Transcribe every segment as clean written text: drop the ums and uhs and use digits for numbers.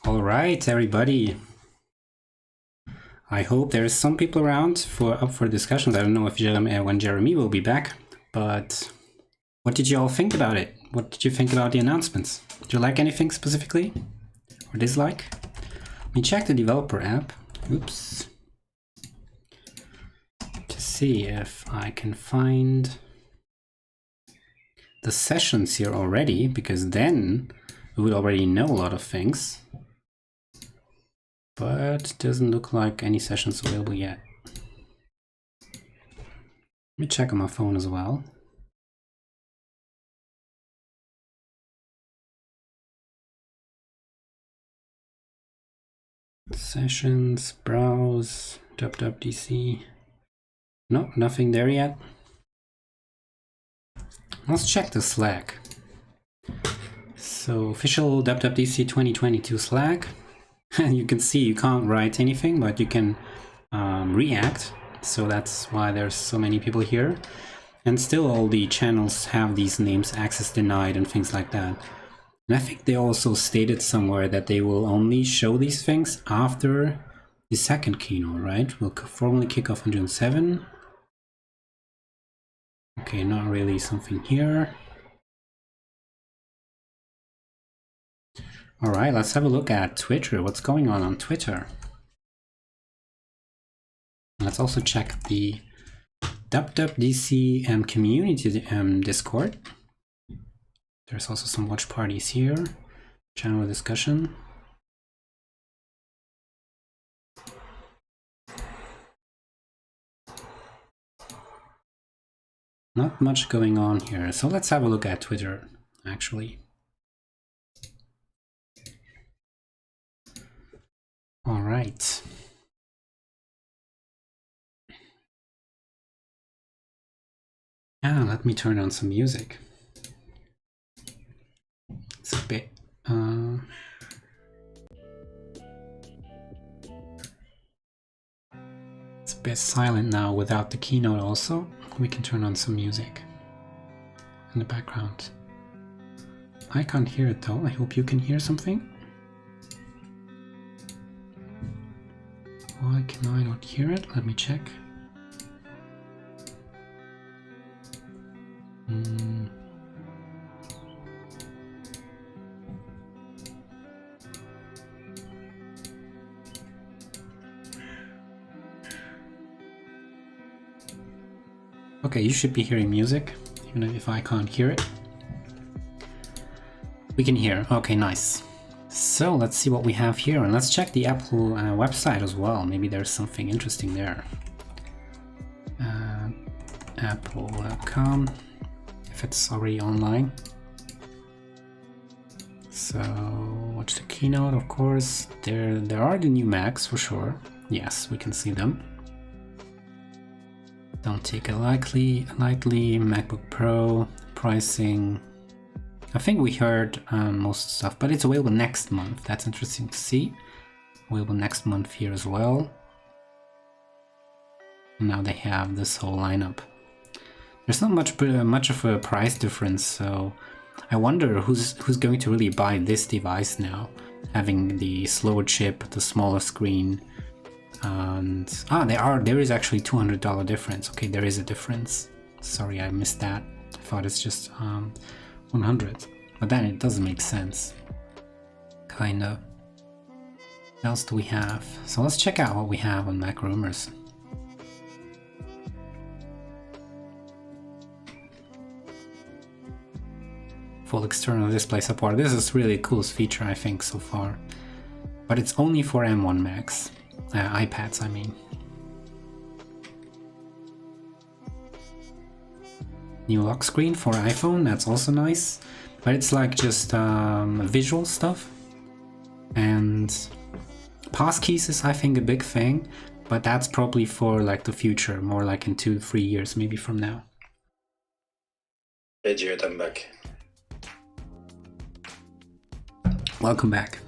All right, everybody. I hope there's some people around up for discussions. I don't know if when Jeremy will be back, but what did you all think about it? What did you think about the announcements? Did you like anything specifically or dislike? Let me check the developer app. Oops. To see if I can find the sessions here already, because then we would already know a lot of things. But it doesn't look like any sessions available yet. Let me check on my phone as well. Sessions, browse, WWDC. No, nothing there yet. Let's check the Slack. So official WWDC22 Slack. You can see you can't write anything, but you can react. So that's why there's so many people here. And still all the channels have these names, access denied and things like that. And I think they also stated somewhere that they will only show these things after the second keynote, right? We'll formally kick off on June 7. Okay, not really something here. All right, let's have a look at Twitter. What's going on Twitter? Let's also check the WWDC community Discord. There's also some watch parties here, general discussion. Not much going on here, so let's have a look at Twitter, actually. All right. Let me turn on some music. It's a bit it's a bit silent now without the keynote. Also, we can turn on some music in the background. I can't hear it though. I hope you can hear something. Why can I not hear it? Let me check. Okay, you should be hearing music, even if I can't hear it. We can hear. Okay, nice. So let's see what we have here, and let's check the Apple website as well. Maybe there's something interesting there. Apple.com, if it's already online. So watch the keynote, of course. There are the new Macs for sure. Yes, we can see them. Don't take it lightly. MacBook Pro pricing. I think we heard most stuff, but it's available next month. That's interesting to see. Available next month here as well. And now they have this whole lineup. There's not much of a price difference, so I wonder who's going to really buy this device now, having the slower chip, the smaller screen. And there is actually $200 difference. Okay, there is a difference. Sorry, I missed that. I thought it's just 100, but then it doesn't make sense. Kind of. What else do we have? So let's check out what we have on Mac Rumors. Full external display support. This is really the coolest feature I think so far, but it's only for M1 Macs. iPads, I mean. New lock screen for iPhone, that's also nice. But it's like just visual stuff. And passkeys is, I think, a big thing. But that's probably for like the future, more like in 2-3 years, maybe from now. Hey Jared, I'm back. Welcome back.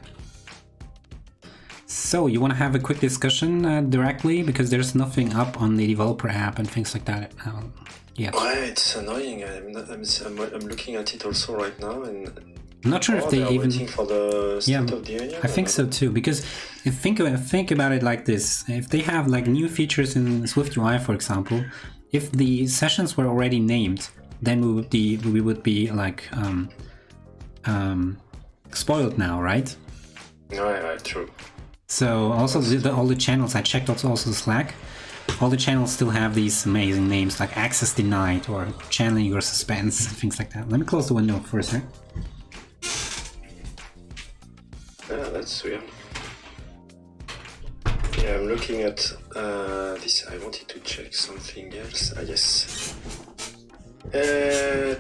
So you want to have a quick discussion directly, because there's nothing up on the developer app and things like that yet. Why, it's annoying. I'm looking at it also right now, and I'm not sure if they even waiting for the State of the Union. I think so too, because if think about it like this: if they have like new features in SwiftUI, for example, if the sessions were already named, then we would be like spoiled now, right? Right, true. So also all the channels I checked, also Slack, all the channels still have these amazing names like access denied or channeling your suspense, things like that. Let me close the window for a sec. Yeah, that's weird. Yeah, I'm looking at this. I wanted to check something else. Yes.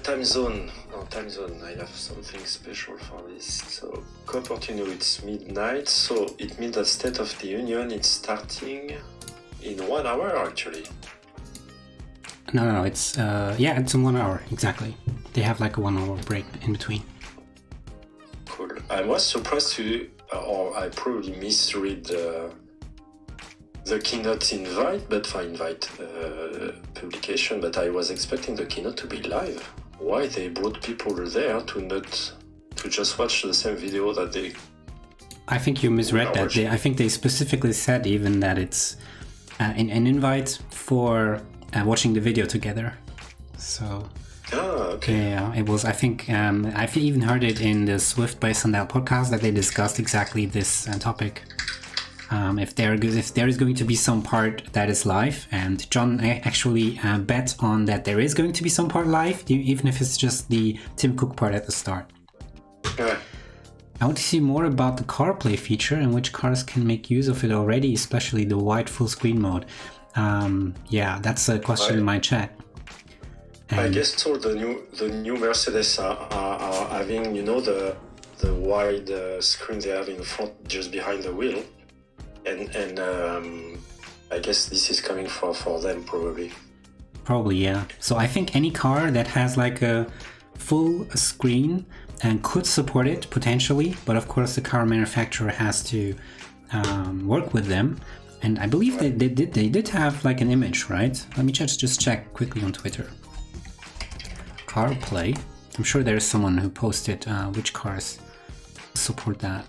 Time zone. No, time zone. I have something special for this. So, Cupertino, it's midnight. So, it means that State of the Union is starting in 1 hour, actually. No, it's it's in 1 hour, exactly. They have like a 1 hour break in between. Cool. I was surprised to, or I probably misread the Keynote invite publication, but I was expecting the Keynote to be live. Why they brought people there to just watch the same video that they... I think you misread that. I think they specifically said even that it's an invite for watching the video together. So... okay. Yeah, it was. I think I've even heard it in the Swift by Sandal podcast that they discussed exactly this topic. If there is going to be some part that is live, and John actually bet on that there is going to be some part live, even if it's just the Tim Cook part at the start. Yeah. I want to see more about the CarPlay feature and which cars can make use of it already, especially the wide full screen mode. That's a question in my chat. I guess so. The new Mercedes are having, the wide screen they have in the front, just behind the wheel, and I guess this is coming for them probably. Probably, yeah. So I think any car that has like a full screen and could support it potentially, but of course the car manufacturer has to work with them. And I believe they did have like an image, right? Let me just check quickly on Twitter. CarPlay. I'm sure there's someone who posted which cars support that.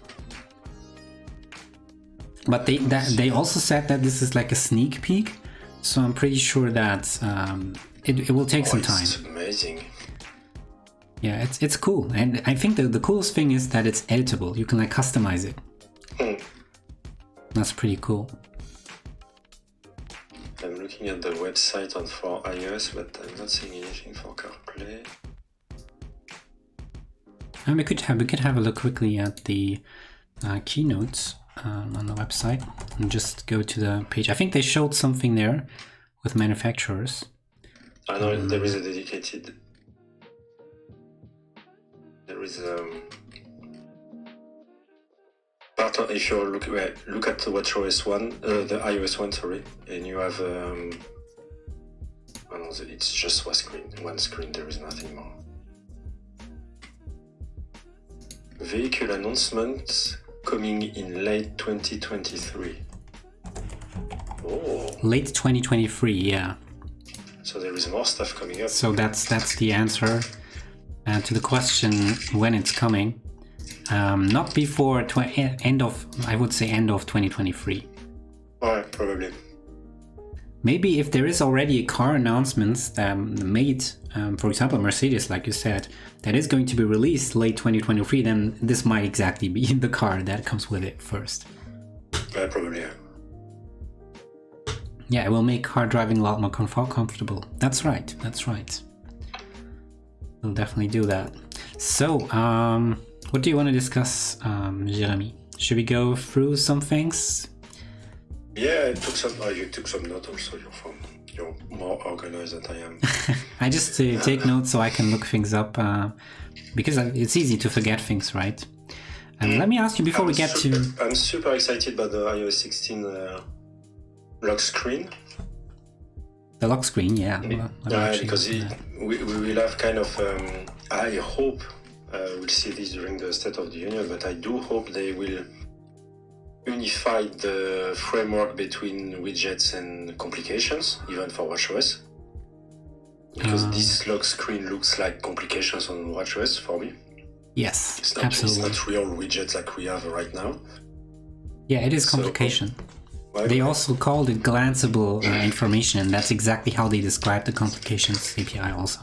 But they also said that this is like a sneak peek, so I'm pretty sure that it will take some time. It's amazing. Yeah, it's cool, and I think the coolest thing is that it's editable. You can like customize it. That's pretty cool. I'm looking at the website for iOS, but I'm not seeing anything for CarPlay. And we could have a look quickly at the keynotes on the website and just go to the page. I think they showed something there with manufacturers. I know there is a dedicated. There is part of, if you look at the WatchOS 1, the iOS 1, sorry, and you have it's just one screen. There is nothing more. Vehicle announcement coming in late 2023. Oh. Late 2023, yeah. So there is more stuff coming up. So that's the answer to the question when it's coming. Not before end of 2023. Alright, probably. Maybe if there is already a car announcement made, for example, Mercedes, like you said, that is going to be released late 2023, then this might exactly be the car that comes with it first. Probably, yeah. Yeah, it will make car driving a lot more comfortable. That's right. We'll definitely do that. So, what do you want to discuss, Jeremy? Should we go through some things? Yeah, you took some notes also, your phone. You're more organized than I am. I just take notes so I can look things up, because it's easy to forget things, right? And let me ask you before I'm super excited about the iOS 16 lock screen. The lock screen, yeah. Because we will have kind of, I hope we'll see this during the State of the Union, but I do hope they will unify the framework between widgets and complications, even for WatchOS. Because this lock screen looks like complications on WatchOS for me. Yes, It's absolutely. not real widgets like we have right now. Yeah, it is complication. They also called it glanceable information, and that's exactly how they describe the complications API also.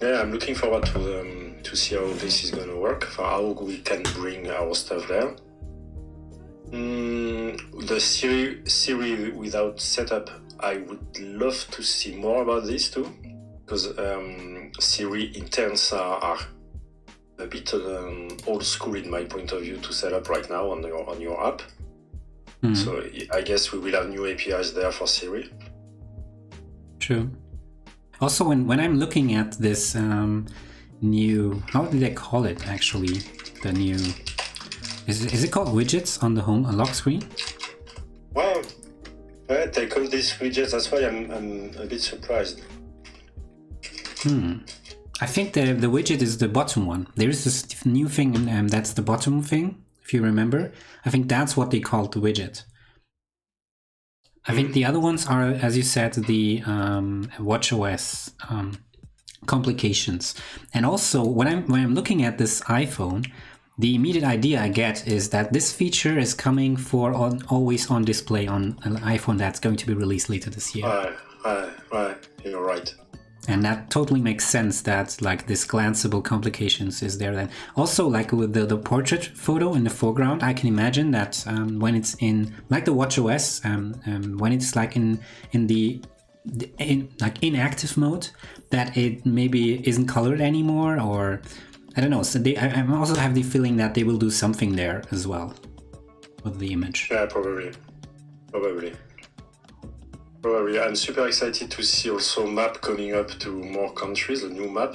Yeah, I'm looking forward to see how this is going to work, for how we can bring our stuff there. The Siri without setup, I would love to see more about this too, because Siri intents are a bit old school in my point of view to set up right now on your app. So I guess we will have new APIs there for Siri. True. Also, when I'm looking at this new, how did they call it actually? The new, is it called widgets on the home lock screen? Wow, they call this widgets. That's why I'm a bit surprised. I think the widget is the bottom one. There is this new thing, and that's the bottom thing, if you remember. I think that's what they called the widget. I think the other ones are, as you said, the watchOS complications. And also, when I'm looking at this iPhone, the immediate idea I get is that this feature is coming for always on display on an iPhone that's going to be released later this year. Right, you're right. And that totally makes sense that like this glanceable complications is there. Then also like with the portrait photo in the foreground, I can imagine that when it's in like the watchOS, when it's like in inactive mode, that it maybe isn't colored anymore, or I don't know. So I also have the feeling that they will do something there as well with the image. Yeah, probably. I'm super excited to see also map coming up to more countries, a new map.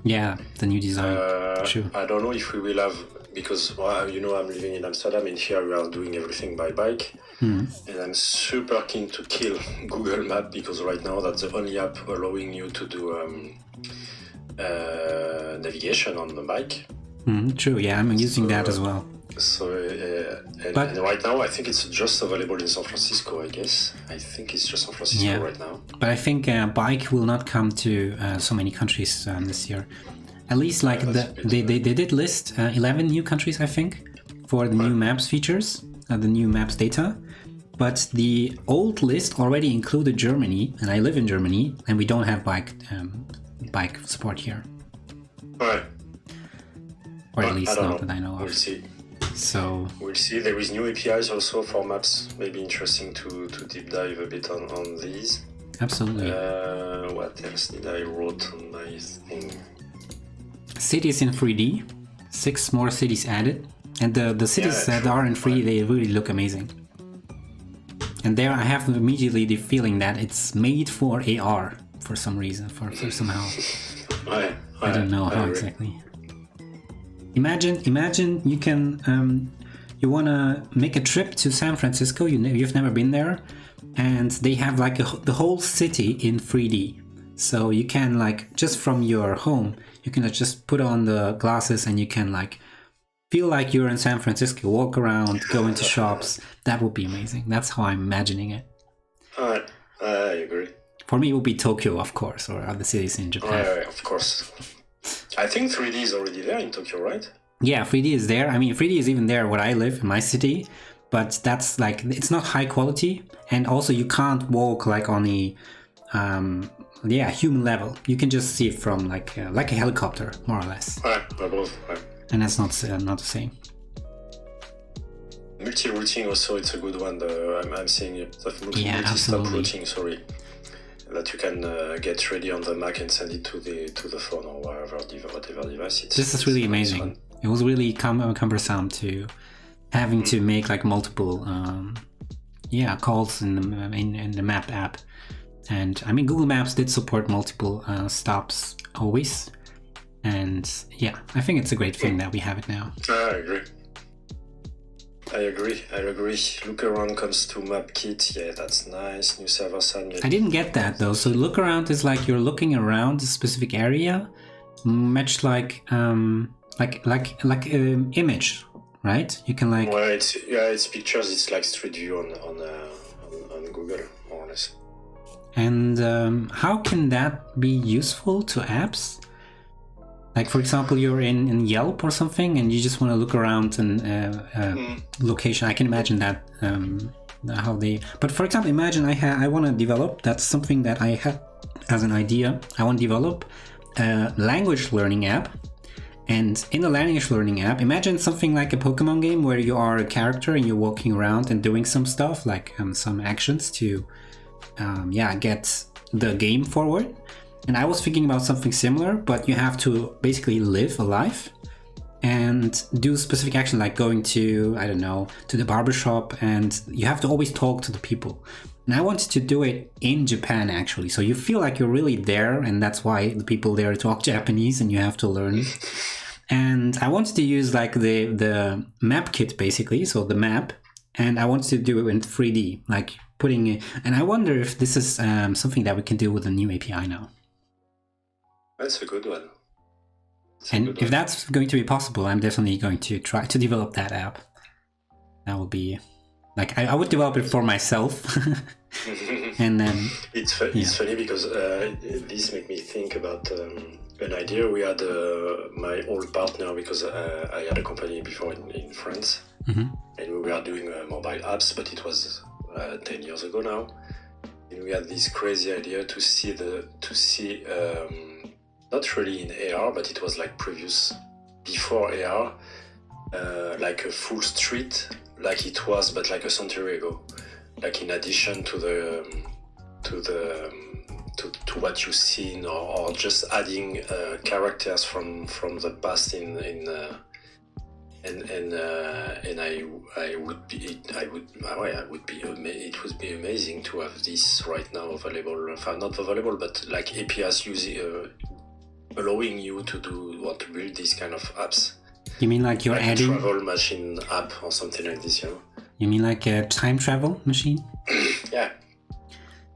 Yeah, the new design. Sure. I don't know if we will have, because I'm living in Amsterdam, and here we are doing everything by bike. And I'm super keen to kill Google Map, because right now that's the only app allowing you to do navigation on the bike. True, yeah, I'm using that as well. So, and right now I think it's just available in San Francisco, I guess. I think it's just San Francisco right now. But I think bike will not come to so many countries this year. At least like they did list 11 new countries, I think, for the new maps features, the new maps data. But the old list already included Germany, and I live in Germany, and we don't have bike support here. Right. Or at least not that I know of. We'll see. So we'll see. There is new APIs also for maps. Maybe interesting to deep dive a bit on these. Absolutely. What else did I wrote on my thing? Cities in 3D. 6 more cities added, and the cities that are in 3D, they really look amazing. And there I have immediately the feeling that it's made for AR for some reason, for somehow. I don't know how exactly. Imagine you can you wanna make a trip to San Francisco. You've never been there, and they have like the whole city in 3D. So you can like just from your home, you can just put on the glasses and you can like feel like you're in San Francisco, walk around, go into shops. That would be amazing. That's how I'm imagining it. I agree. For me, it would be Tokyo, of course, or other cities in Japan. Of course. I think 3D is already there in Tokyo, right? Yeah, 3D is there. I mean, 3D is even there where I live in my city, but that's like, it's not high quality. And also you can't walk like on a, human level. You can just see it from like a helicopter, more or less. Above. And that's not the same. Multi-routing also, it's a good one. I'm seeing that multi-stop routing, that you can get ready on the Mac and send it to the phone or whatever device. This is really amazing. It was really cumbersome to having to make like multiple calls in the map app. And I mean, Google Maps did support multiple stops always. And yeah, I think it's a great thing that we have it now. I agree. Look around comes to MapKit. Yeah, that's nice. New server side. I didn't get that though. So look around is like you're looking around a specific area, much like image, right? You can like. Well, it's pictures. It's like Street View on Google, more or less. And how can that be useful to apps? Like, for example, you're in Yelp or something and you just want to look around and location. I can imagine that how they... But for example, imagine I want to develop, that's something that I had as an idea. I want to develop a language learning app. And in the language learning app, imagine something like a Pokemon game where you are a character and you're walking around and doing some stuff, like some actions to get the game forward. And I was thinking about something similar, but you have to basically live a life and do specific action, like going to, I don't know, to the barbershop, and you have to always talk to the people. And I wanted to do it in Japan, actually. So you feel like you're really there, and that's why the people there talk Japanese and you have to learn. And I wanted to use like the map kit, basically, so the map, and I wanted to do it in 3D, like putting it. And I wonder if this is something that we can do with the new API now. That's a good one. If that's going to be possible, I'm definitely going to try to develop that app. That would be, like, I would develop it for myself. And then... It's funny because this made me think about an idea. We had my old partner, because I had a company before in France, and we were doing mobile apps, but it was 10 years ago now. And we had this crazy idea to see not really in AR, but it was like before AR, like a full street, like it was, but like a century ago. Like in addition to what you've seen, or just adding characters from the past it would be amazing to have this right now available. Not available, but like APIs allowing you to build these kind of apps. You mean like you're adding a travel machine app or something like this, You mean like a time travel machine? Yeah.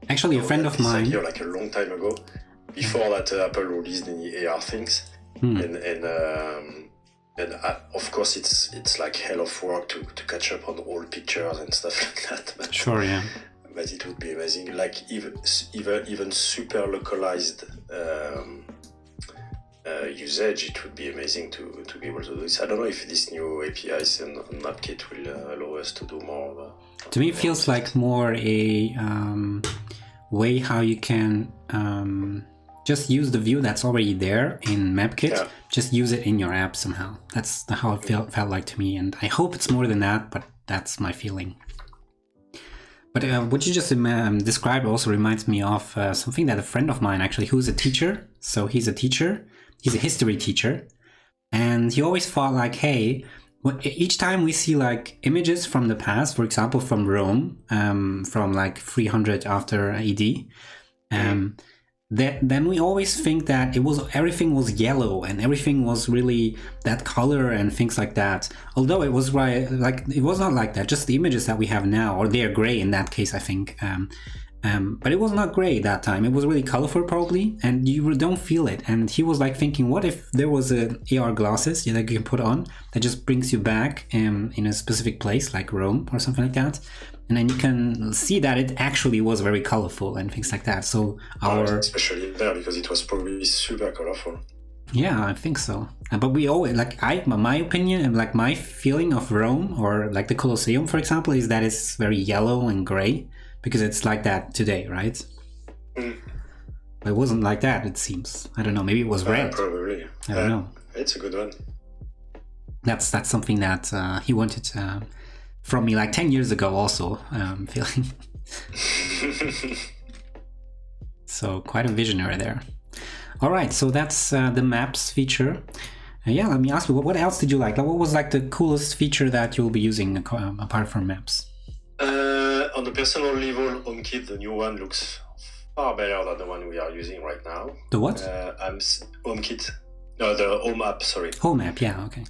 Actually, a friend of mine... idea, like a long time ago, before that Apple released any AR things, and of course it's like hell of work to catch up on all pictures and stuff like that. But, sure, yeah. But it would be amazing, like even super localized usage. It would be amazing to be able to do this. I don't know if this new APIs and MapKit will allow us to do more. To me, it feels like more a way how you can just use the view that's already there in MapKit, just use it in your app somehow. That's how it felt like to me, and I hope it's more than that, but that's my feeling. But what you just described also reminds me of something that a friend of mine, actually, who's a teacher. So he's a teacher, he's a history teacher, and he always thought like, hey, each time we see like images from the past, for example, from Rome, from like 300 after AD, then we always think that everything was yellow and everything was really that color and things like that. Although it was it was not like that. Just the images that we have now, or they are gray in that case, I think. But it was not gray that time. It was really colorful, probably, and you don't feel it. And he was like thinking, what if there was AR glasses that you can put on that just brings you back in a specific place, like Rome or something like that, and then you can see that it actually was very colorful and things like that. So especially there, because it was probably super colorful. Yeah, I think so. But we always, my opinion and like my feeling of Rome, or like the Colosseum, for example, is that it's very yellow and gray. Because it's like that today, right? But it wasn't like that, it seems. I don't know, maybe it was red. Probably. I don't know. It's a good one. That's something that he wanted from me like 10 years ago also, feeling. So quite a visionary there. All right, so that's the maps feature. Let me ask you, what else did you like? What was like the coolest feature that you'll be using apart from maps? On the personal level, HomeKit, the new one, looks far better than the one we are using right now. The what? HomeKit. No, the Home app, sorry. Home app, yeah, okay.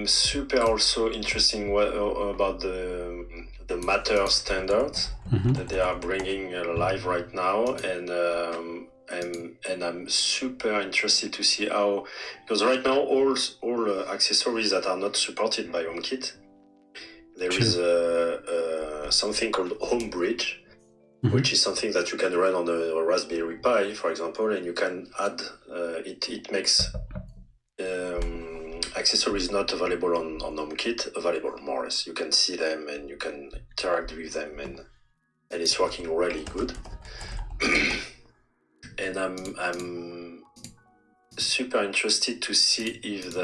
Super also interesting about the Matter standards that they are bringing live right now, and I'm super interested to see how, because right now all accessories that are not supported by HomeKit, there is something called Home Bridge, which is something that you can run on a Raspberry Pi, for example, and you can add, it makes accessories not available on HomeKit available more. You can see them and you can interact with them, and it's working really good. And I'm super interested to see if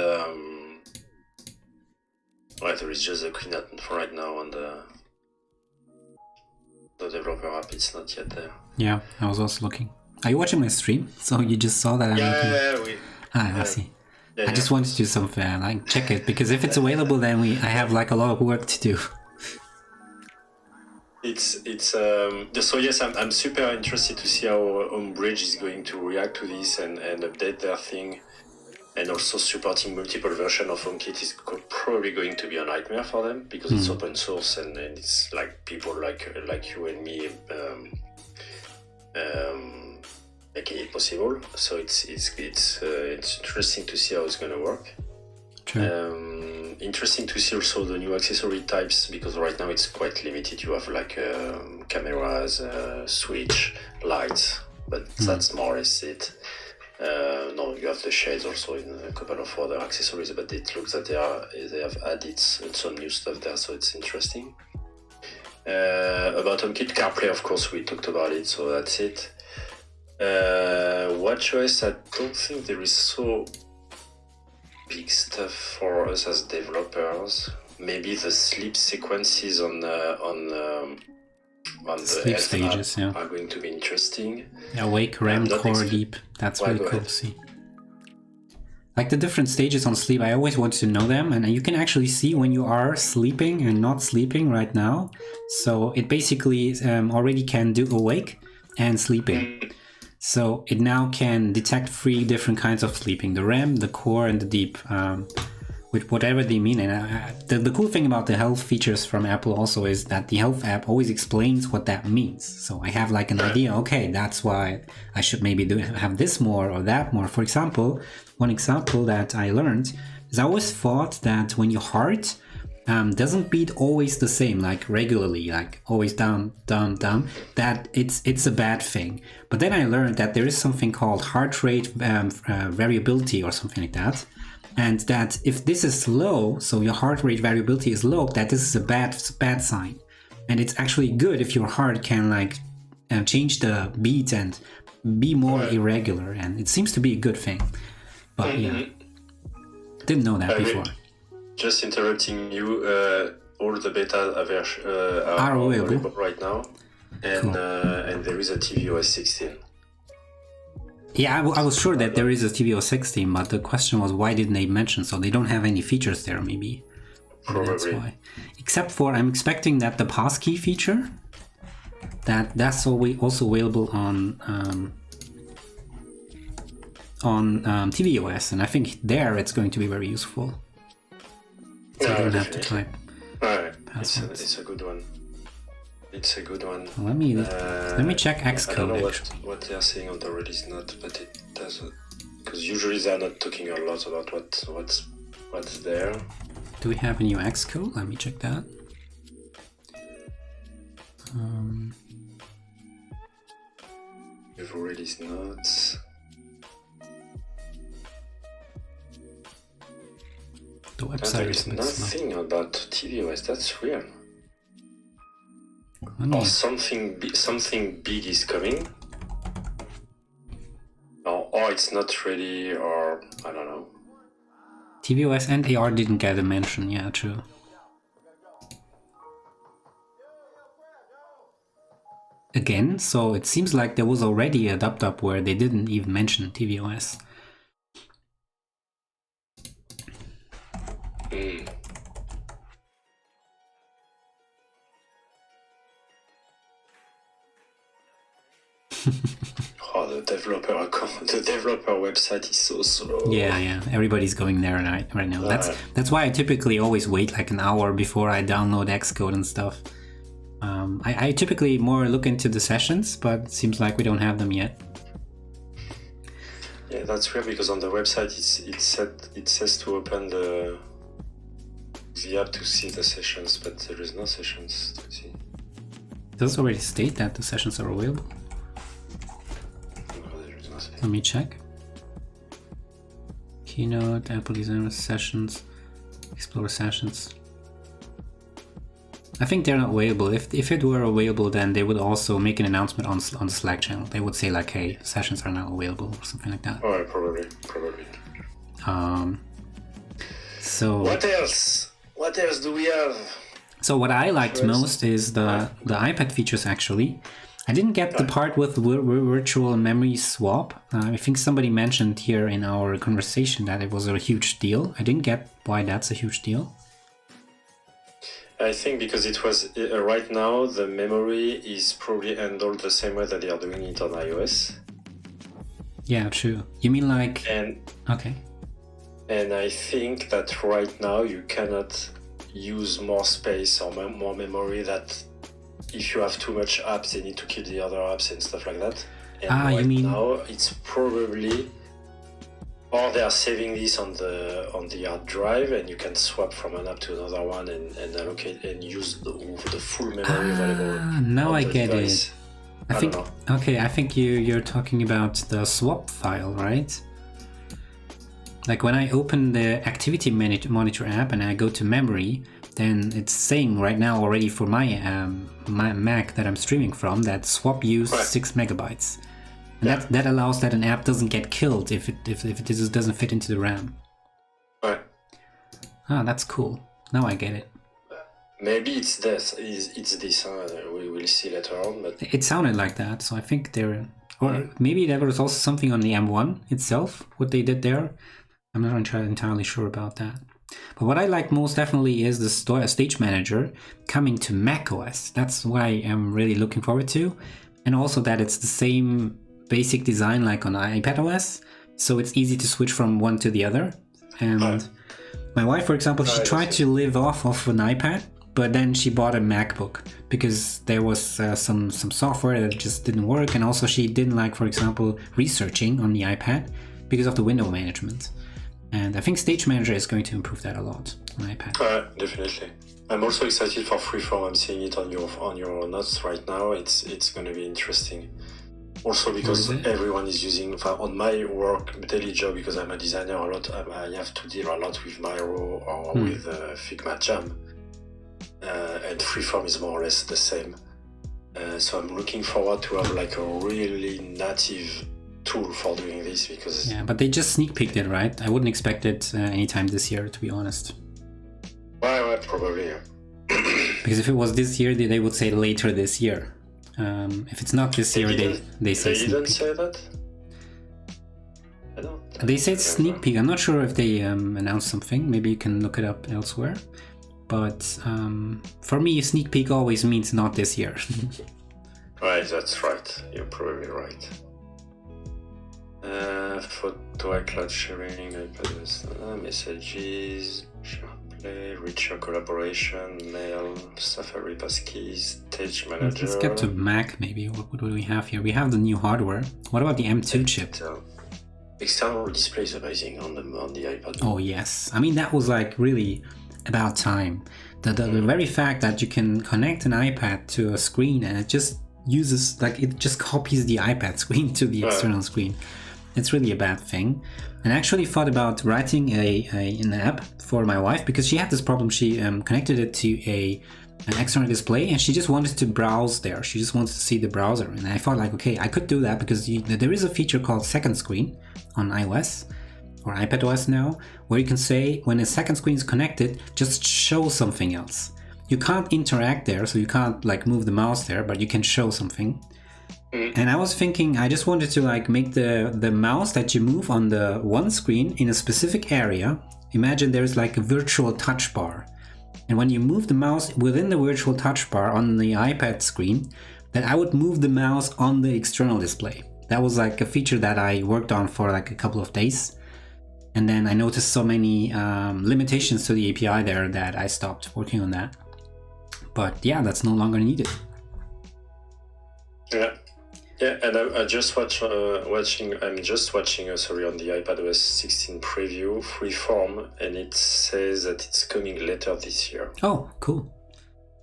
there is just a Keynote for right now on the developer app. It's not yet there. Yeah, I was also looking. Are you watching my stream? So you just saw that I'm looking. I see. I just wanted to do something, check it, because if it's available, then I have a lot of work to do. So yes, I'm super interested to see how Homebridge is going to react to this and update their thing, and also supporting multiple versions of HomeKit is probably going to be a nightmare for them because it's open source and it's people like you and me making it possible. So it's interesting to see how it's going to work. Interesting to see also the new accessory types, because right now it's quite limited. You have cameras, switch, lights, but that's more or less it. No, you have the shades also in a couple of other accessories, but it looks that they have added some new stuff there, so it's interesting. About HomeKit, CarPlay, of course, we talked about it, so that's it. WatchOS, I don't think there is so big stuff for us as developers. Maybe the sleep sequences on the sleep stages are going to be interesting. Awake, REM, core, deep. That's really cool to see. The different stages on sleep, I always wanted to know them, and you can actually see when you are sleeping and not sleeping right now. So it basically already can do awake and sleeping. So it now can detect 3 different kinds of sleeping: the REM, the core, and the deep, with whatever they mean. And the cool thing about the health features from Apple also is that the health app always explains what that means. So I have an idea, okay, that's why I should maybe have this more or that more. For example, one example that I learned is I always thought that when your heart doesn't beat always the same, regularly, always down, down, down, that it's a bad thing. But then I learned that there is something called heart rate variability or something like that. And that if this is low, so your heart rate variability is low, that this is a bad sign. And it's actually good if your heart can change the beat and be more irregular. And it seems to be a good thing. But didn't know that before. Just interrupting you, all the beta are available right now, and cool. And there is a tvOS 16. Yeah, I was sure that there is a tvOS 16, but the question was why didn't they mention? So they don't have any features there, maybe. Probably. That's why. Except for I'm expecting that the passkey feature, that's also available on tvOS, and I think there it's going to be very useful. So you don't have to type passwords. It's a good one. It's a good one. Let me check Xcode. I don't know what they are saying on the release note, but it doesn't, because usually they are not talking a lot about what's there. Do we have a new Xcode? Let me check that. With release notes. The website is nothing about tvOS. That's weird. Or something big is coming, or it's not ready, or I don't know. tvOS and AR didn't get a mention. Yeah, true. Again, so it seems like there was already a dub where they didn't even mention tvOS. The developer website is so slow. Yeah, everybody's going there right now. That's why I typically always wait an hour before I download Xcode and stuff. I typically more look into the sessions, but it seems like we don't have them yet. Yeah, that's weird because on the website it says to open the app to see the sessions, but there is no sessions to see. Does it already state that the sessions are available? Let me check. Keynote, Apple Designer Sessions, Explorer Sessions. I think they're not available. If it were available, then they would also make an announcement on the Slack channel. They would say like, hey, sessions are not available or something like that. Oh, probably. So what else? What else do we have? So what I liked most is the iPad features actually. I didn't get the part with virtual memory swap. I think somebody mentioned here in our conversation that it was a huge deal. I didn't get why that's a huge deal. I think because it was right now the memory is probably handled the same way that they are doing it on iOS. Yeah, true. You mean like... Okay. And I think that right now you cannot use more space or more memory, that if you have too much apps, they need to keep the other apps and stuff like that. And right you mean... now it's probably... Or they are saving this on the hard drive, and you can swap from an app to another one and allocate and use the full memory available. Now I get device. it. I think you're talking about the swap file, right? Like when I open the Activity Monitor app and I go to memory, then it's saying right now already for my Mac that I'm streaming from that swap used 6 megabytes. And that allows that an app doesn't get killed if it just doesn't fit into the RAM. Right. Ah, that's cool. Now I get it. Maybe it's this. It's this. We will see later on. But it sounded like that, so I think they're... Or maybe there was also something on the M1 itself, what they did there. I'm not entirely sure about that. But what I like most definitely is the Stage Manager coming to macOS. That's what I am really looking forward to. And also that it's the same basic design like on iPadOS, so it's easy to switch from one to the other. And my wife, for example, she tried to live off of an iPad, but then she bought a MacBook because there was some software that just didn't work, and also she didn't like, for example, researching on the iPad because of the window management. And I think Stage Manager is going to improve that a lot on iPad. Definitely. I'm also excited for Freeform. I'm seeing it on your notes right now. It's going to be interesting. Also because everyone is using, on my work daily job, because I'm a designer a lot, I have to deal a lot with Miro or with Figma Jam. And Freeform is more or less the same. So I'm looking forward to have like a really native tool for doing this, because... Yeah, but they just sneak peeked it, right? I wouldn't expect it anytime this year, to be honest. Well, probably, yeah. Because if it was this year, they would say later this year. If it's not this year, they say sneak peek. They didn't say that? They said sneak peek. I'm not sure if they announced something. Maybe you can look it up elsewhere. But for me, sneak peek always means not this year. Right, that's right. You're probably right. Photo, iCloud sharing, iPad, messages, SharePlay, richer collaboration, mail, Safari passkeys, Stage Manager. Let's get to Mac maybe. What do we have here? We have the new hardware. What about the M2 chip? External display is amazing on the iPad. Oh yes, I mean that was like really about time. The very fact that you can connect an iPad to a screen and it just uses, like, it just copies the iPad screen to the external screen. It's really a bad thing. And I actually thought about writing an app for my wife, because she had this problem. She connected it to an external display and she just wanted to browse there. She just wanted to see the browser. And I thought like, okay, I could do that, because there is a feature called second screen on iOS or iPadOS now, where you can say when a second screen is connected, just show something else. You can't interact there, so you can't like move the mouse there, but you can show something. And I was thinking, I just wanted to like make the mouse that you move on the one screen in a specific area. Imagine there's like a virtual touch bar. And when you move the mouse within the virtual touch bar on the iPad screen, then I would move the mouse on the external display. That was like a feature that I worked on for like a couple of days. And then I noticed so many limitations to the API there that I stopped working on that. But yeah, that's no longer needed. Yeah, and I'm just watching on the iPadOS 16 preview, Freeform, and it says that it's coming later this year. Oh, cool.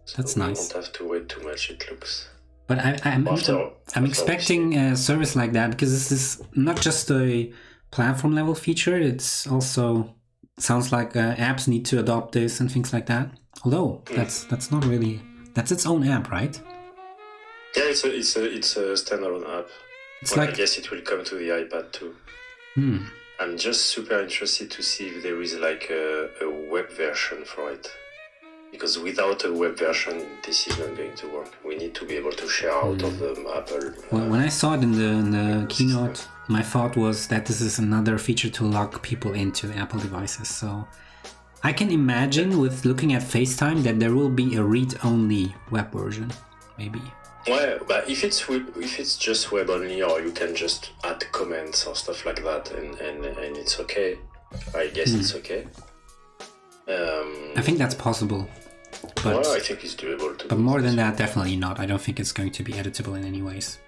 So That's we nice. won't have to wait too much, it looks. But I'm expecting a service like that because this is not just a platform level feature. It's also sounds like apps need to adopt this and things like that. Although that's not really, that's its own app, right? Yeah, it's a standalone app. It's Well, like I guess it will come to the iPad too. I'm just super interested to see if there is like a web version for it. Because without a web version, this is not going to work. We need to be able to share out of the Apple. When I saw it in the keynote, my thought was that this is another feature to lock people into Apple devices. So I can imagine with looking at FaceTime that there will be a read-only web version, maybe. Well, but if it's just web only, or you can just add comments or stuff like that, and it's okay. I guess it's okay. I think that's possible. But, well, I think it's doable too. But more than that, definitely not. I don't think it's going to be editable in any ways.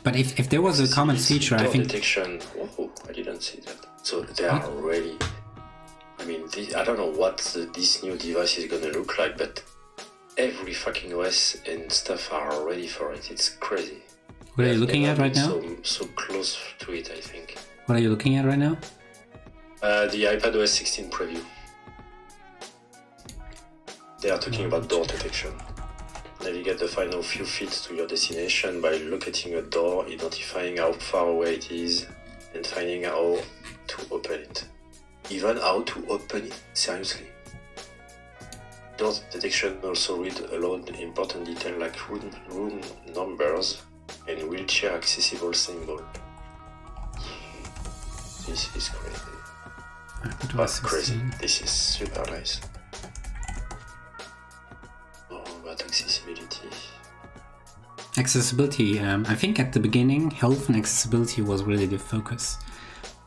But if there was a comment feature, I think... detection. Whoa, I didn't see that. So they are already... I mean, I don't know what this new device is going to look like, but every fucking OS and stuff are ready for it. It's crazy. What are you looking at right now? So close to it, I think. What are you looking at right now? The iPadOS 16 preview. They are talking about door detection. Navigate the final few feet to your destination by locating a door, identifying how far away it is, and finding how to open it. Even how to open it, seriously. Door detection also read aloud important detail like room numbers and wheelchair accessible symbol. This is crazy. That's crazy. This is super nice. About accessibility. Accessibility, I think at the beginning, health and accessibility was really the focus.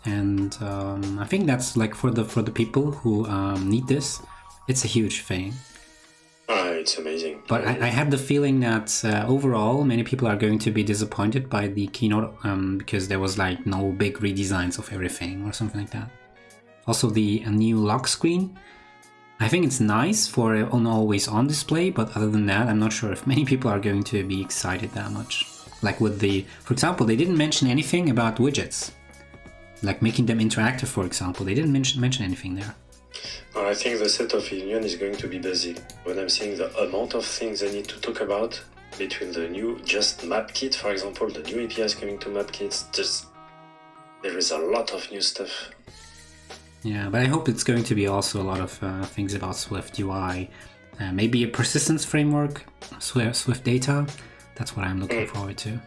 And I think that's like for the people who need this, it's a huge thing. It's amazing. But I had the feeling that overall, many people are going to be disappointed by the keynote because there was like no big redesigns of everything or something like that. Also, the new lock screen. I think it's nice for an always-on display, but other than that, I'm not sure if many people are going to be excited that much. Like with for example, they didn't mention anything about widgets. Like making them interactive, for example. They didn't mention anything there. I think the State of the Union is going to be busy. When I'm seeing the amount of things they need to talk about, between the new, just MapKit, for example, the new APIs coming to MapKit, there is a lot of new stuff. Yeah, but I hope it's going to be also a lot of things about Swift UI. Maybe a persistence framework, Swift data. That's what I'm looking forward to.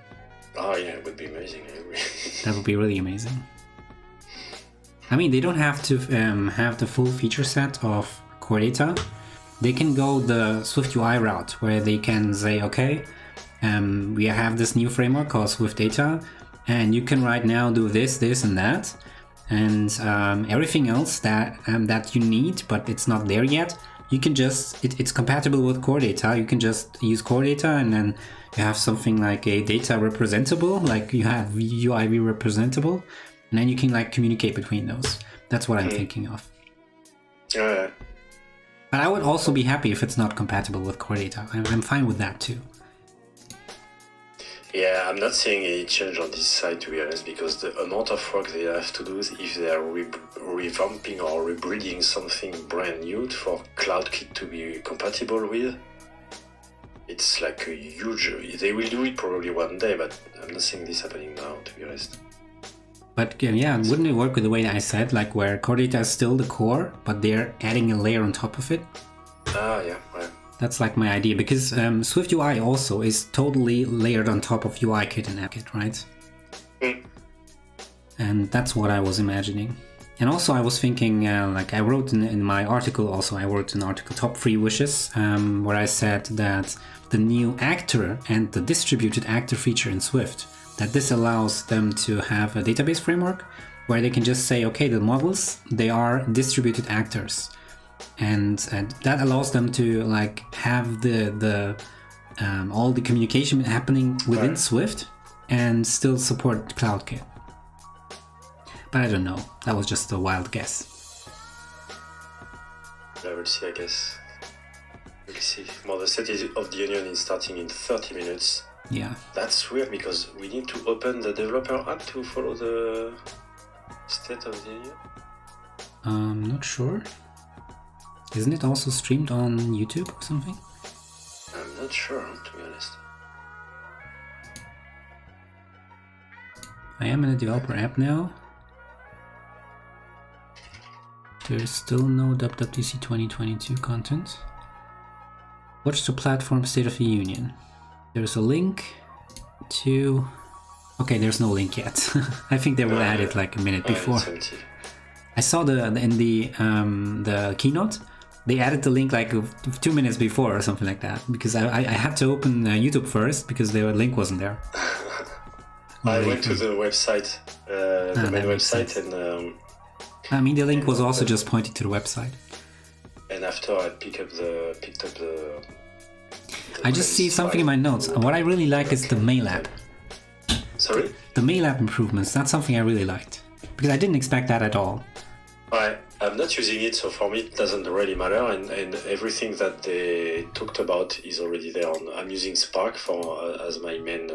Oh yeah, it would be amazing. I agree. That would be really amazing. I mean, they don't have to have the full feature set of core data. They can go the Swift UI route where they can say, okay, we have this new framework called Swift data, and you can right now do this, this, and that. And everything else that you need, but it's not there yet, you can just, it's compatible with core data. You can just use core data, and then you have something like a data representable, like you have UIV representable, and then you can like communicate between those. That's what I'm thinking of. But I would also be happy if it's not compatible with core data. I'm fine with that too. Yeah, I'm not seeing any change on this side, to be honest, because the amount of work they have to do if they are revamping or rebreeding something brand new for CloudKit to be compatible with, it's like a huge... They will do it probably one day, but I'm not seeing this happening now, to be honest. But yeah, wouldn't it work with the way that I said, like where core data is still the core, but they're adding a layer on top of it? Yeah. That's like my idea, because Swift UI also is totally layered on top of UIKit and AppKit, right? And that's what I was imagining. And also I was thinking, like I wrote in my article also, I wrote an article, Top 3 Wishes, where I said that the new actor and the distributed actor feature in Swift, that this allows them to have a database framework where they can just say, okay, the models, they are distributed actors. And that allows them to like have the all the communication happening within Swift and still support CloudKit. But I don't know. That was just a wild guess. I will see, I guess. We'll see. Well, the State of the Union is starting in 30 minutes. Yeah. That's weird because we need to open the developer app to follow the State of the Union. Not sure. Isn't it also streamed on YouTube or something? I'm not sure, to be honest. I am in the developer app now. There's still no WWDC 2022 content. Watch the platform State of the Union. There's a link to... Okay, there's no link yet. I think they will add it like a minute before. I saw in the keynote, they added the link like 2 minutes before or something like that, because I had to open YouTube first because the link wasn't there. I went to the website, the main website, and I mean the link was also just pointing to the website. And after I picked up the I just see something in my notes. What I really like is the mail app. Sorry? The mail app improvements. That's something I really liked because I didn't expect that at all. I'm not using it, so for me it doesn't really matter, and everything that they talked about is already there. I'm using Spark as my main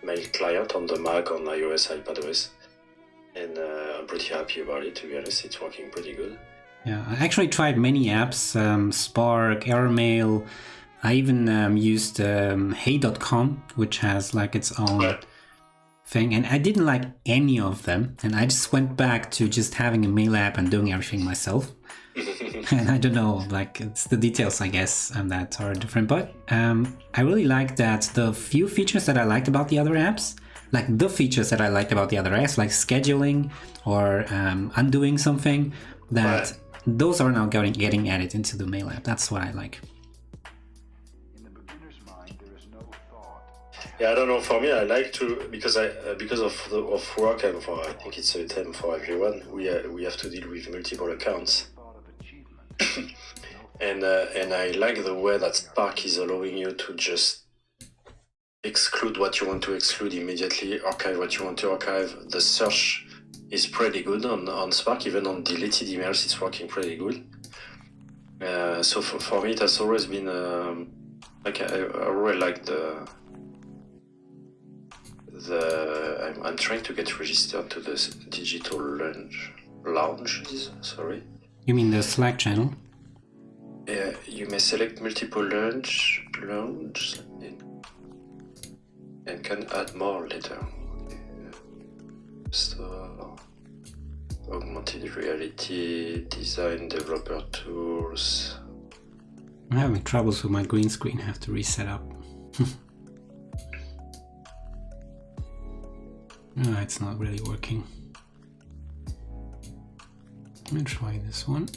mail client on the Mac, on iOS, iPadOS, and I'm pretty happy about it, to be honest. It's working pretty good. Yeah, I actually tried many apps, Spark, Airmail. I even used hey.com, which has like its own thing, and I didn't like any of them, and I just went back to just having a mail app and doing everything myself. And I don't know, like it's the details, I guess, that are different, but I really like that the few features that I liked about the other apps, like the features that I liked about the other apps, like scheduling or undoing something, that those are now getting added into the mail app. That's what I like. Yeah, I don't know. For me, I like to because of work and I think it's a time for everyone. We have to deal with multiple accounts, and I like the way that Spark is allowing you to just exclude what you want to exclude immediately, archive what you want to archive. The search is pretty good on Spark, even on deleted emails. It's working pretty good. So for me, it has always been like I really like I'm trying to get registered to this digital lounges. Sorry. You mean the Slack channel? Yeah, you may select multiple lounges and can add more later. Okay. So, augmented reality, design, developer tools. I'm having troubles with my green screen. I have to reset up. No, it's not really working. Let me try this one.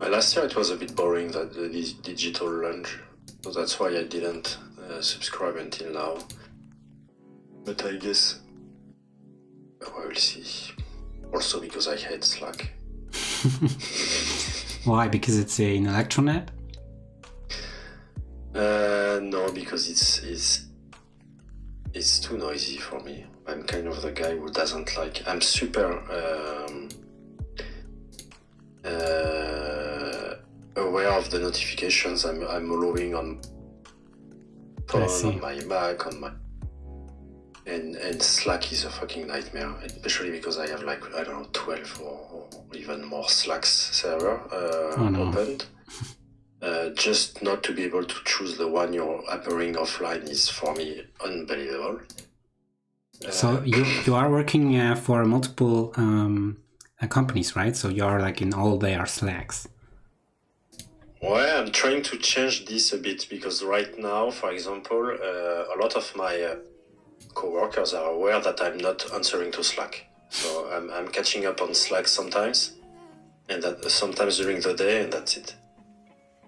Last year it was a bit boring, that the digital lunch, so that's why I didn't subscribe until now. But I guess I will see. Also because I hate Slack. Why? Because it's an Electron app? No, because it's too noisy for me. I'm kind of the guy who doesn't like. I'm super aware of the notifications I'm allowing on phone, on my Mac, on my. And Slack is a fucking nightmare, especially because I have like, I don't know, 12 or even more Slacks server opened. Just not to be able to choose the one you're appearing offline is for me unbelievable. So you are working for multiple companies, right? So you are like in all their Slacks. Well, I'm trying to change this a bit because right now, for example, a lot of my co-workers are aware that I'm not answering to Slack. So I'm catching up on Slack sometimes, and that sometimes during the day, and that's it.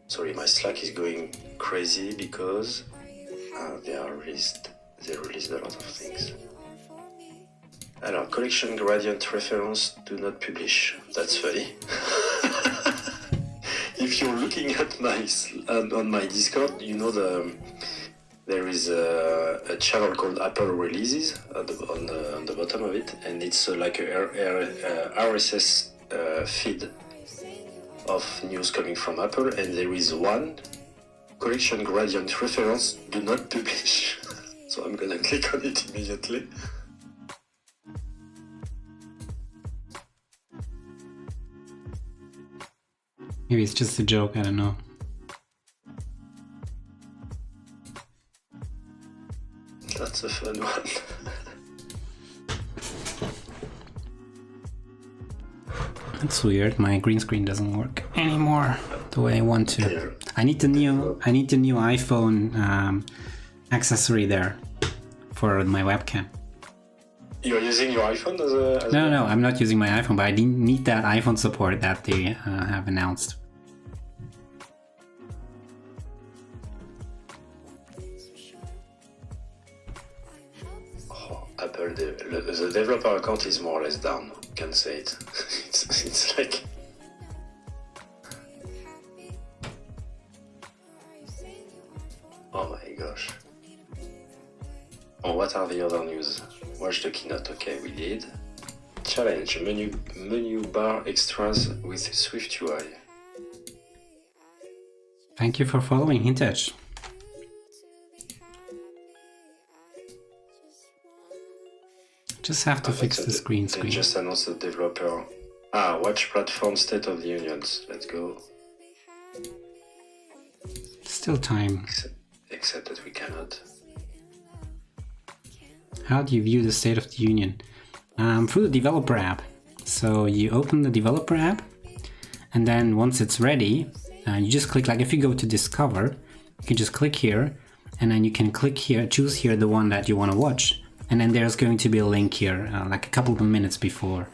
Sorry, my Slack is going crazy because they released a lot of things. Alors, collection gradient reference do not publish. That's funny. if you're looking at on my Discord, you know there is a channel called Apple Releases on the bottom of it, and it's like a RSS feed of news coming from Apple, and there is one collection gradient reference do not publish. So I'm gonna click on it immediately. Maybe it's just a joke, I don't know. That's a fun one. That's weird. My green screen doesn't work anymore the way I want to. Yeah. I need the new iPhone accessory there for my webcam. You're using your iPhone as No, I'm not using my iPhone, but I didn't need that iPhone support that they have announced. Apple, the developer account is more or less down. Can say it. It's like. Oh my gosh. Oh, what are the other news? Watch the keynote. Okay, we did. Challenge menu bar extras with Swift UI. Thank you for following, Hintech. Just have to fix the green screen. They just announced the developer. Watch platform State of the Unions. Let's go. Still time. Except that we cannot. How do you view the State of the Union? Through the developer app. So you open the developer app, and then once it's ready, you just click, like if you go to Discover, you can just click here, and then you can click here, choose here the one that you want to watch. And then there's going to be a link here, like a couple of minutes before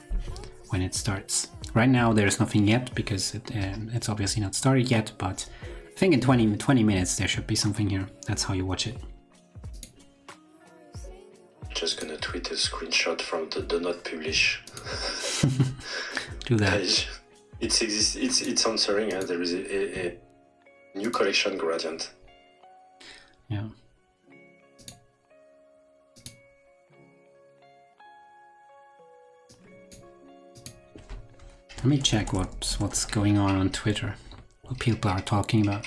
when it starts. Right now there's nothing yet because it's obviously not started yet, but I think in 20 minutes there should be something here. That's how you watch it. Just gonna tweet a screenshot from the do not publish Do that. page. It's answering. There is a new collection gradient. Yeah. Let me check what's going on Twitter. What people are talking about.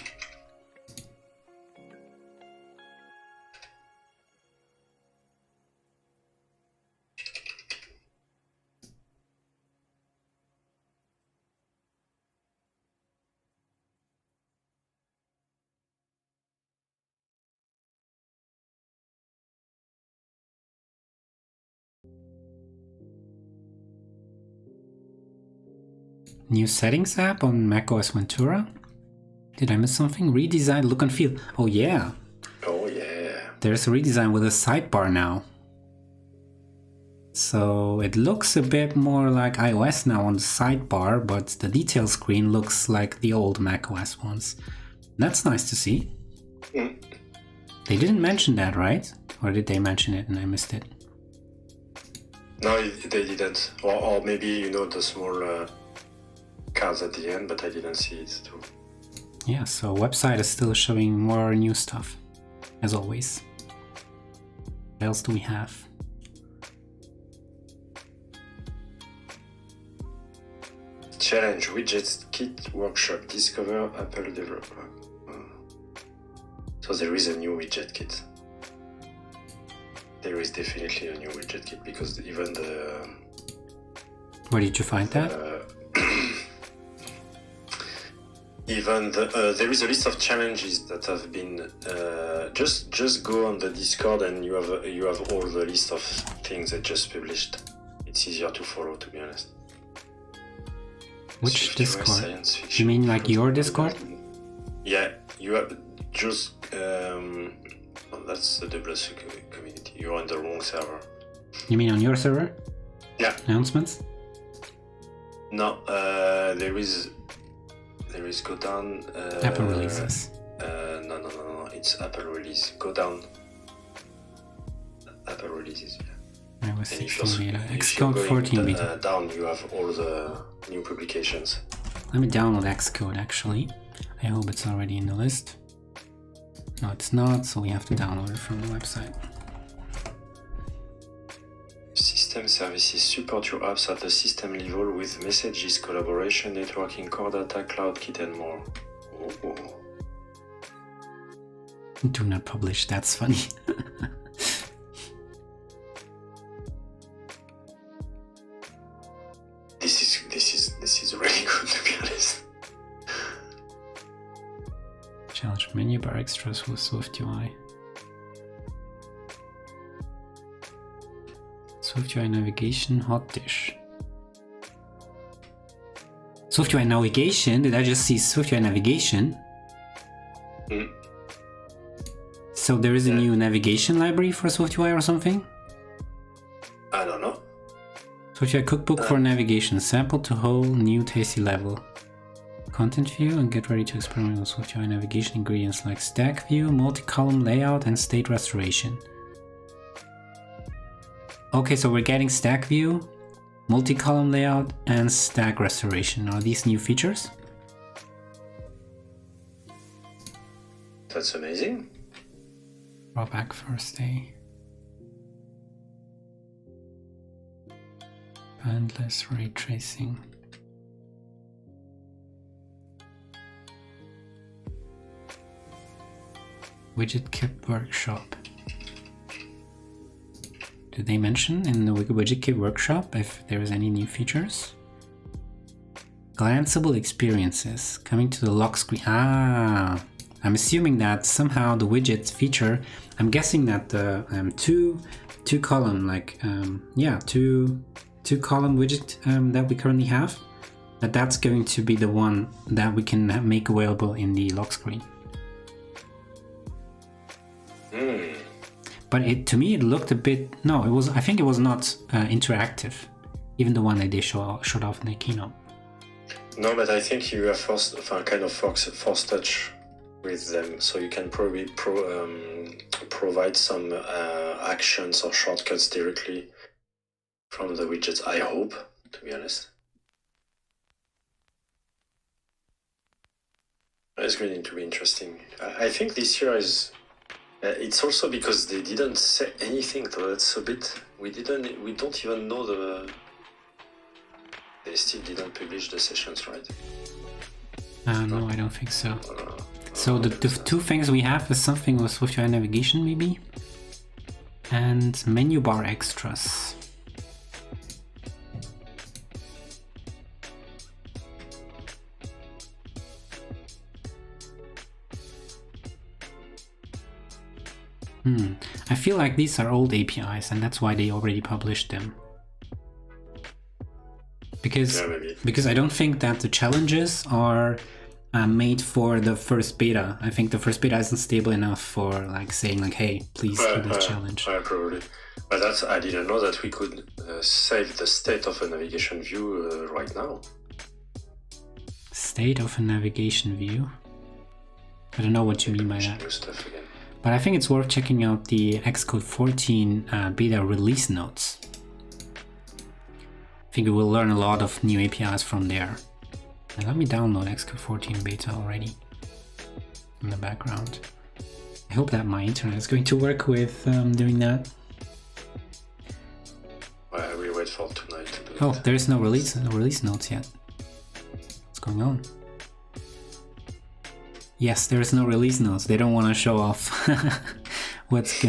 New settings app on macOS Ventura? Did I miss something? Redesigned look and feel. Oh yeah. Oh yeah. There's a redesign with a sidebar now. So it looks a bit more like iOS now on the sidebar, but the detail screen looks like the old macOS ones. That's nice to see. Mm. They didn't mention that, right? Or did they mention it and I missed it? No, they didn't. Or maybe, the small cards at the end, but I didn't see it too. Yeah, so website is still showing more new stuff, as always. What else do we have? Challenge widgets kit workshop discover Apple developer. So there is a new widget kit. There is definitely a new widget kit because even the. Where did you find that? Even there is a list of challenges that have been. Just go on the Discord and you have all the list of things that just published. It's easier to follow, to be honest. Which Discord? You mean like your Discord? Yeah, you have just. That's the WWDC community. You're on the wrong server. You mean on your server? Yeah. Announcements? No, there is go down. Apple releases. No. It's Apple release. Go down. Apple releases. Yeah. iOS And 16 beta. if you're Xcode going 14 beta. down, you have all the new publications. Let me download Xcode actually. I hope it's already in the list. No, it's not, so we have to download it from the website. System services support your apps at the system level with messages, collaboration, networking, core data, cloud kit, and more. Oh. Do not publish, that's funny. This is really good, to be honest. Challenge menu bar extras with SwiftUI. SwiftUI navigation hot dish. SwiftUI navigation? Did I just see SwiftUI navigation? Mm. So there is a new navigation library for SwiftUI or something? I don't know. SwiftUI cookbook for navigation. Sample to whole new tasty level. Content view and get ready to experiment with SwiftUI navigation ingredients like stack view, multi-column layout, and state restoration. Okay, so we're getting stack view, multi-column layout, and stack restoration. Are these new features? That's amazing. Draw back first day. Bandless ray tracing. Widget kit workshop. Did they mention in the widget kit workshop if there is any new features? Glanceable experiences coming to the lock screen. Ah, I'm assuming that somehow the widget feature. I'm guessing that the two column two column widget that we currently have, that's going to be the one that we can make available in the lock screen. But to me it looked a bit, no, it was, I think it was not interactive, even the one that they showed off in the keynote. No, but I think you have kind of force touch with them, so you can probably provide some actions or shortcuts directly from the widgets, I hope, to be honest. It's going to be interesting. I think this year is... it's also because they didn't say anything, so that's a bit... We don't even know They still didn't publish the sessions, right? No, I don't think so. So the two things we have is something with SwiftUI navigation maybe, and menu bar extras. I feel like these are old APIs and that's why they already published them. Because I don't think that the challenges are made for the first beta. I think the first beta isn't stable enough for like saying like, hey, please do this challenge. Probably. But I didn't know that we could save the state of a navigation view right now. State of a navigation view? I don't know what you mean by that. New stuff again. But I think it's worth checking out the Xcode 14 beta release notes. I think we will learn a lot of new APIs from there. And let me download Xcode 14 beta already in the background. I hope that my internet is going to work with doing that. Well, we wait for tonight to do Oh, it. there's no release notes yet. What's going on? Yes, there's no release notes. They don't want to show off what's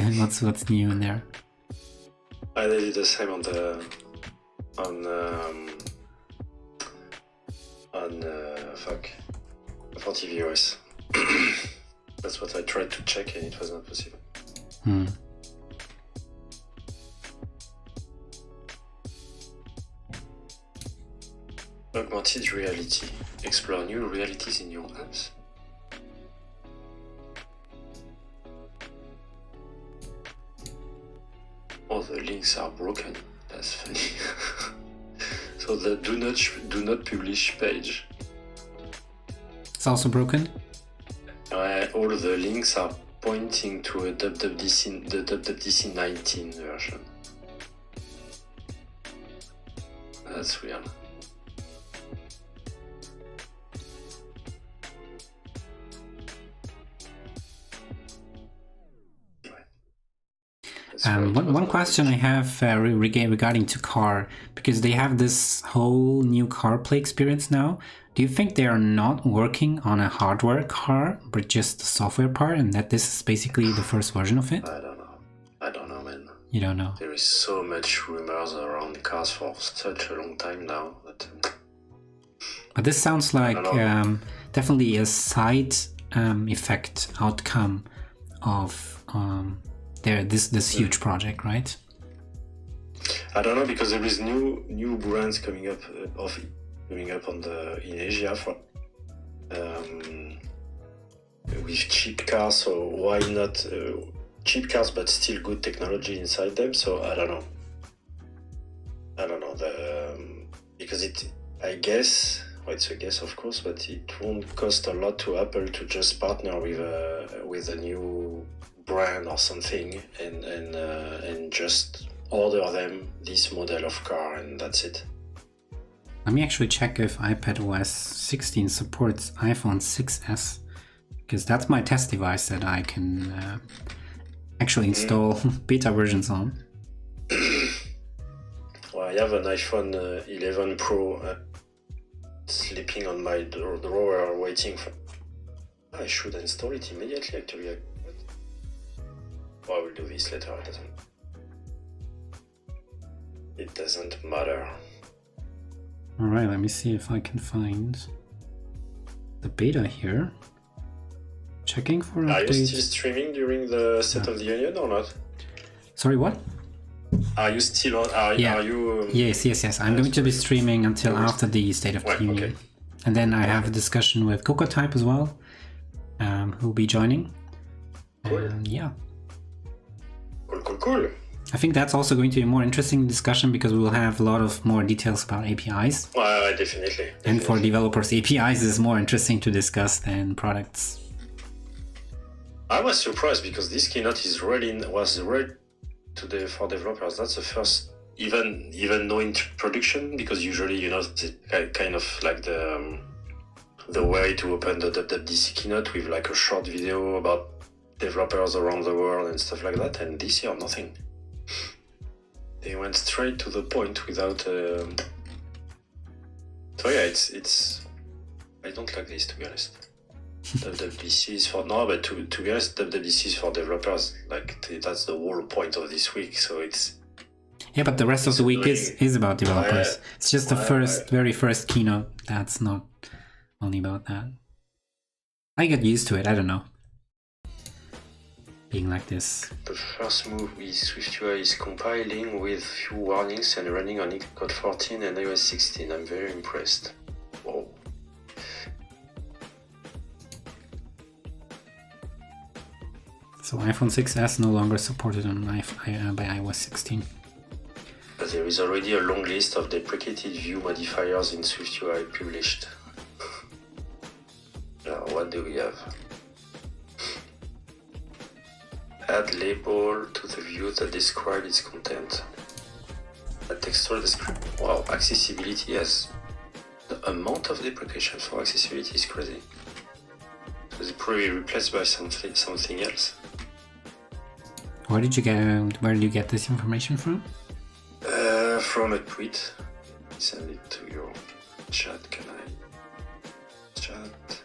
new in there. They did the same on for tvOS. That's what I tried to check and it was not possible. Augmented reality. Explore new realities in your apps. Oh, the links are broken. That's funny. So the do not publish page. It's also broken? All the links are pointing to the WWDC 19 version. That's weird. One question I have regarding to car, because they have this whole new CarPlay experience now. Do you think they are not working on a hardware car, but just the software part, and that this is basically the first version of it? I don't know, man. You don't know? There is so much rumors around cars for such a long time now. But this sounds like definitely a side effect outcome of this huge project, right? I don't know, because there is new brands coming up in Asia with cheap cars. So why not cheap cars but still good technology inside them? So I don't know. Because I guess. Well, it's a guess, of course, but it won't cost a lot to Apple to just partner with a new brand or something, and just order them this model of car, and that's it. Let me actually check if iPadOS 16 supports iPhone 6s, because that's my test device that I can actually install beta versions on. Well, I have an iPhone 11 Pro. Sleeping on my drawer waiting for... I should install it immediately, actually. I will do this later. It doesn't matter. Alright, let me see if I can find the beta here. Checking for updates. Are you still streaming during the State of the Union or not? Sorry, what? Are you still on? Are you? Yes. I'm going to be streaming until after the State of the Union. Okay. And then I have a discussion with CocoType as well, who'll be joining. Cool. Yeah. Cool. I think that's also going to be a more interesting discussion, because we will have a lot of more details about APIs. Definitely. And for developers, APIs is more interesting to discuss than products. I was surprised because this keynote was ready today for developers. That's the first, even no introduction, because usually, it's kind of like the way to open the WWDC keynote with like a short video about developers around the world and stuff like that. And this year, nothing. They went straight to the point without. So yeah, it's. I don't like this, to be honest. WWDC is for but to be honest, WWDC is for developers. Like that's the whole point of this week. So it's. Yeah, but the rest of the week is about developers. It's just the very first keynote that's not only about that. I get used to it. I don't know. Being like this. The first move with SwiftUI is compiling with few warnings and running on Xcode 14 and iOS 16. I'm very impressed. Whoa. So iPhone 6s no longer supported on by iOS 16. But there is already a long list of deprecated view modifiers in SwiftUI published. Now, what do we have? Add label to the view that describe its content. A textual description. Wow, accessibility has the amount of deprecation for accessibility is crazy. So it's probably replaced by something else. Where did you get this information from? From a tweet. Send it to your chat. Can I? Chat.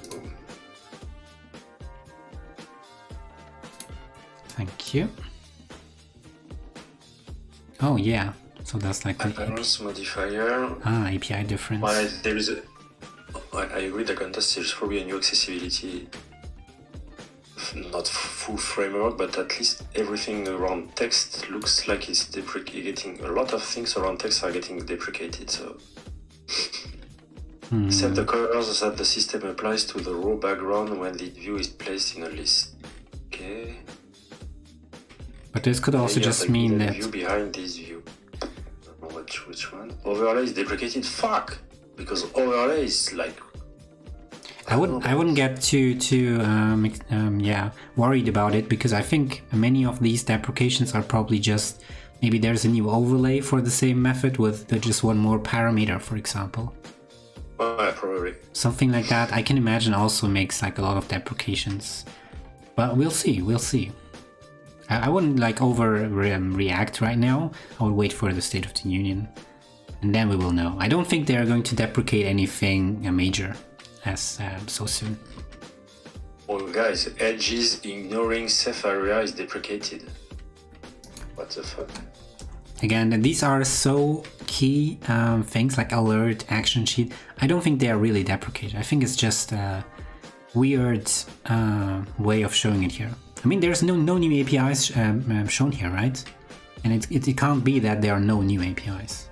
Boom. Thank you. Oh yeah. So that's like the Appearance modifier. API difference. Well, there is I agree. The contest is probably a new accessibility. Not full framework, but at least everything around text looks like it's deprecating. A lot of things around text are getting deprecated. So, except the colors that the system applies to the raw background when the view is placed in a list. Okay. But this could also just mean that view behind this view. I don't know which one. Overlay is deprecated. Fuck, because overlay is like. I wouldn't get too worried about it, because I think many of these deprecations are probably just maybe there's a new overlay for the same method with just one more parameter, for example. Probably. Something like that. I can imagine also makes like a lot of deprecations. But we'll see, we'll see. I wouldn't like react right now. I would wait for the State of the Union. And then we will know. I don't think they're going to deprecate anything major as so soon. Oh guys, edges ignoring safe area is deprecated. What the fuck? Again, these are so key things like alert, action sheet. I don't think they are really deprecated. I think it's just a weird way of showing it here. I mean, there's no new APIs shown here, right? And it can't be that there are no new APIs.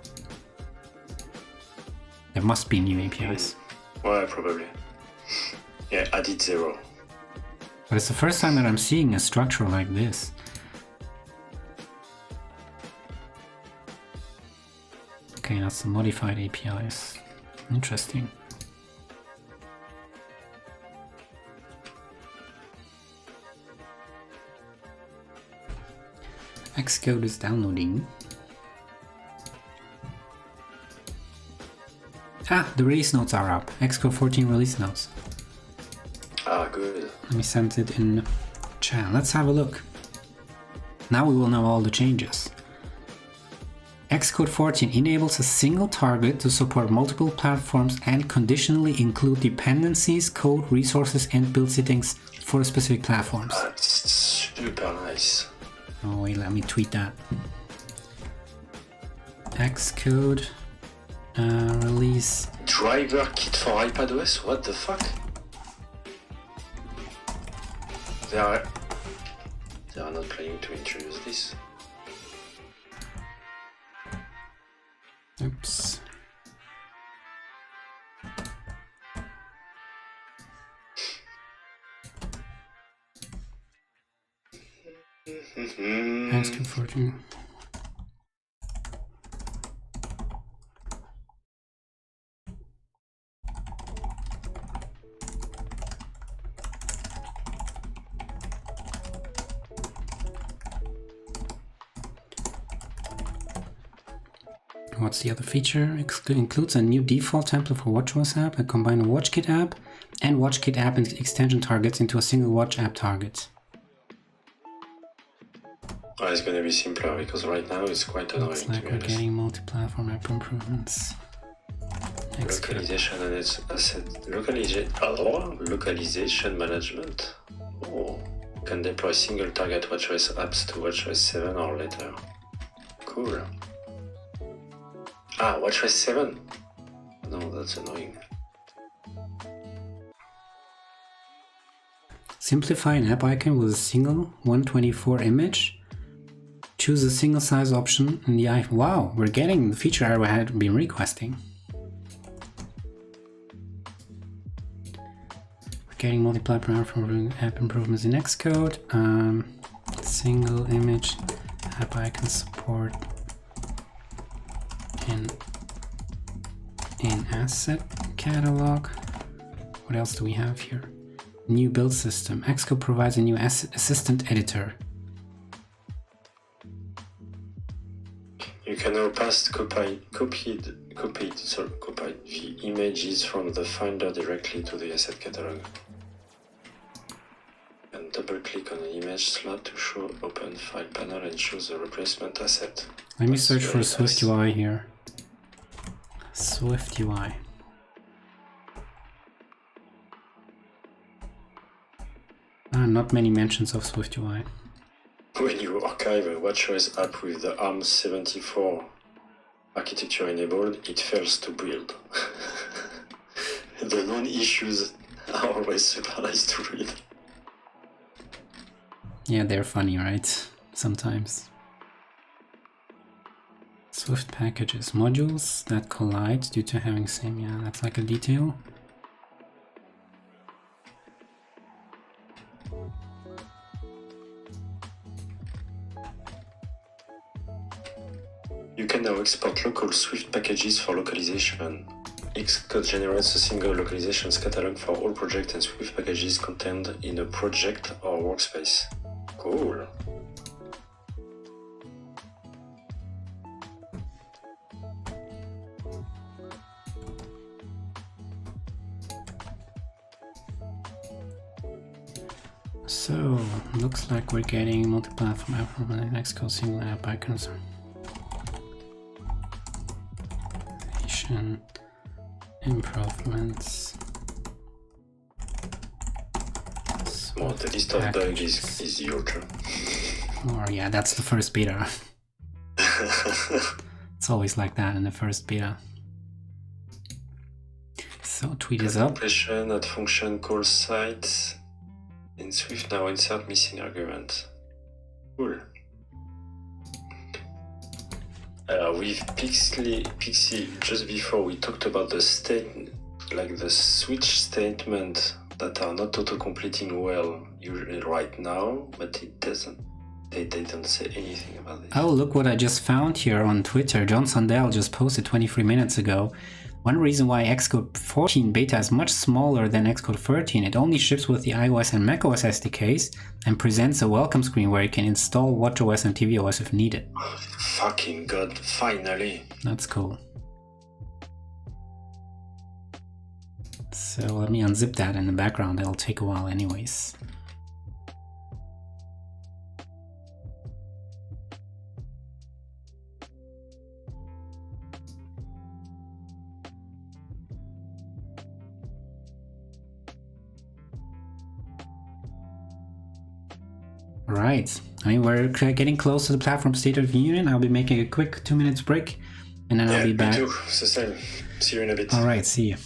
There must be new APIs. Well, probably. Yeah, added 0. But it's the first time that I'm seeing a structure like this. Okay, that's the modified APIs. Interesting. Xcode is downloading. Ah, the release notes are up. Xcode 14 release notes. Ah, good. Let me send it in chat. Let's have a look. Now we will know all the changes. Xcode 14 enables a single target to support multiple platforms and conditionally include dependencies, code, resources, and build settings for specific platforms. That's super nice. Oh wait, let me tweet that. Xcode release. Driver kit for iPadOS? What the fuck? They are not planning to introduce this. Oops. Xcode 14. What's the other feature? Includes a new default template for WatchOS app and combine a WatchKit app and WatchKit app and extension targets into a single watch app target. Oh, it's gonna be simpler because right now it's quite annoying. Looks like we're getting multi-platform app improvements. Localization and its asset localization management. Oh, can deploy single target WatchOS apps to WatchOS 7 or later. Cool. Ah, WatchOS 7? No, that's annoying. Simplify an app icon with a single 124 image. Choose a single size option in the icon. Wow, we're getting the feature I had been requesting. We're getting multi-platform app improvements in Xcode. Single image app icon support in asset catalog. What else do we have here? New build system. Xcode provides a new assistant editor. You can now paste copied the images from the Finder directly to the asset catalog. And double-click on an image slot to show open file panel and choose the replacement asset. Let me search for SwiftUI here. SwiftUI. Not many mentions of SwiftUI. When you archive a WatchOS app with the ARM74 architecture enabled, it fails to build. The known issues are always super nice to read. Yeah, they're funny, right? Sometimes. Swift packages. Modules that collide due to having same, yeah, that's like a detail. You can now export local Swift packages for localization. Xcode generates a single localizations catalog for all projects and Swift packages contained in a project or workspace. Cool. So, looks like we're getting multi-platform app from the Xcode single app icons. Improvements. Well, the list of bugs is huge. Or yeah, that's the first beta. It's always like that in the first beta. So tweet is up. Compression at function call sites. In Swift now insert missing argument. Cool. With Pixie, just before we talked about the the switch statement that are not auto-completing well usually right now, but it doesn't. They don't say anything about this. Oh, look what I just found here on Twitter. John Sandell just posted 23 minutes ago. One reason why Xcode 14 beta is much smaller than Xcode 13, it only ships with the iOS and macOS SDKs and presents a welcome screen where you can install watchOS and tvOS if needed. Oh, fucking god, finally. That's cool. So let me unzip that in the background, it'll take a while anyways. Right, I mean, we're getting close to the platform State of the Union. I'll be making a quick 2 minutes break and then I'll be back. Me too, it's the same. See you in a bit. Alright, see you.